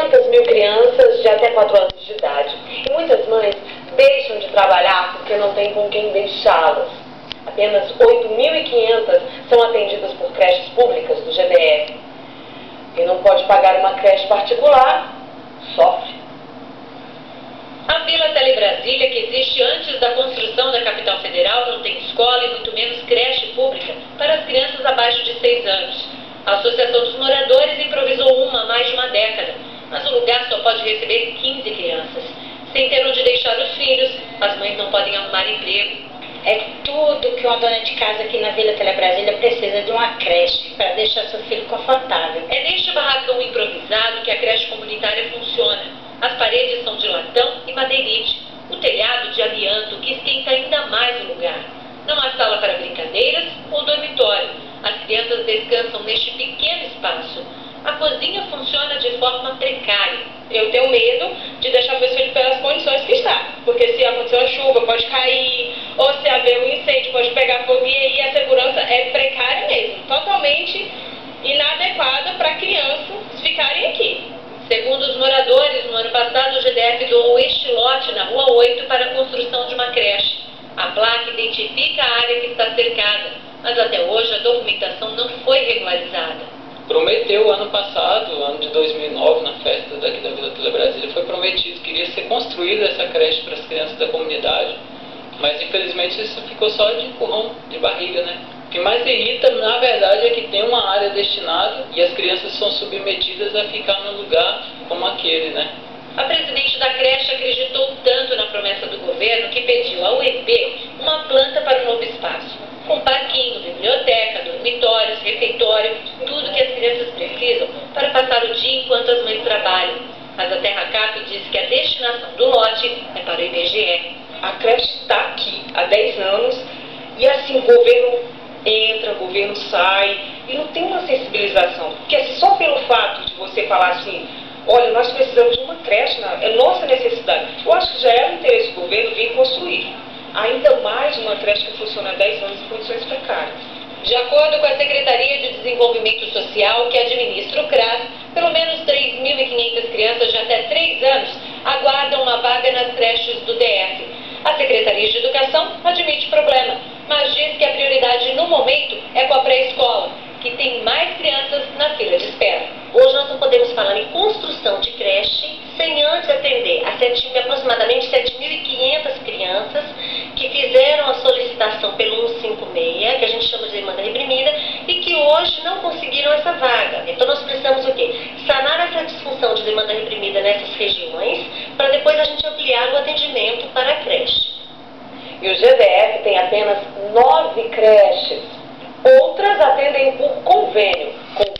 200 mil crianças de até 4 anos de idade. E muitas mães deixam de trabalhar porque não têm com quem deixá-las. Apenas 8.500 são atendidas por creches públicas do GDF. Quem não pode pagar uma creche particular, sofre. A Vila Telebrasília, que existe antes da construção da capital federal, não tem escola e muito menos creche pública para as crianças abaixo de 6 anos. A Associação dos Moradores improvisou uma há mais de uma década, mas o lugar só pode receber 15 crianças. Sem ter onde deixar os filhos, as mães não podem arrumar emprego. É tudo que uma dona de casa aqui na Vila Telebrasília precisa de uma creche para deixar seu filho confortável. É neste barracão improvisado que a creche comunitária funciona. As paredes são de latão e madeirite. O telhado de amianto que esquenta ainda mais o lugar. Não há sala para brincadeiras ou dormitório. As crianças descansam neste pequeno espaço. A cozinha funciona de forma precária. Eu tenho medo de deixar meus filhos pelas condições que está. Porque se acontecer uma chuva, pode cair, ou se haver um incêndio, pode pegar fogo, e aí a segurança é precária mesmo. Totalmente inadequada para crianças ficarem aqui. Segundo os moradores, no ano passado o GDF doou este lote na Rua 8 para a construção de uma creche. A placa identifica a área que está cercada, mas até hoje a documentação não foi regularizada. Prometeu ano passado, ano de 2009, na festa daqui da Vila Telebrasília, foi prometido que iria ser construída essa creche para as crianças da comunidade, mas infelizmente isso ficou só de empurrão, de barriga, né? O que mais irrita, na verdade, é que tem uma área destinada e as crianças são submetidas a ficar num lugar como aquele, né? A presidente da creche acreditou tanto na promessa do governo que pediu à UEP uma planta para o novo espaço, com parquinho, biblioteca, dormitórios, refeitório, tudo que as crianças precisam para passar o dia enquanto as mães trabalham. Mas a Terra Cap disse que a destinação do lote é para o IBGE. A creche está aqui há 10 anos e assim o governo entra, o governo sai e não tem uma sensibilização. Porque assim, só pelo fato de você falar assim, olha, nós precisamos de uma creche, é nossa necessidade. Eu acho que já é o interesse do governo vir construir. Ainda mais uma creche que funciona há 10 anos em condições precárias. De acordo com a Secretaria de Desenvolvimento Social, que administra o CRAS, pelo menos 3.500 crianças de até 3 anos aguardam uma vaga nas creches do DF. A Secretaria de Educação admite problema, mas diz que a prioridade no momento é com a pré-escola, que tem mais crianças na fila de espera. Hoje nós não podemos falar em construção de creche sem antes atender a aproximadamente 7.500 crianças que fizeram a solicitação pelo 156, que a gente chama de demanda reprimida, e que hoje não conseguiram essa vaga. Então nós precisamos o quê? Sanar essa disfunção de demanda reprimida nessas regiões, para depois a gente ampliar o atendimento para a creche. E o GDF tem apenas 9 creches. Outras atendem por convênio com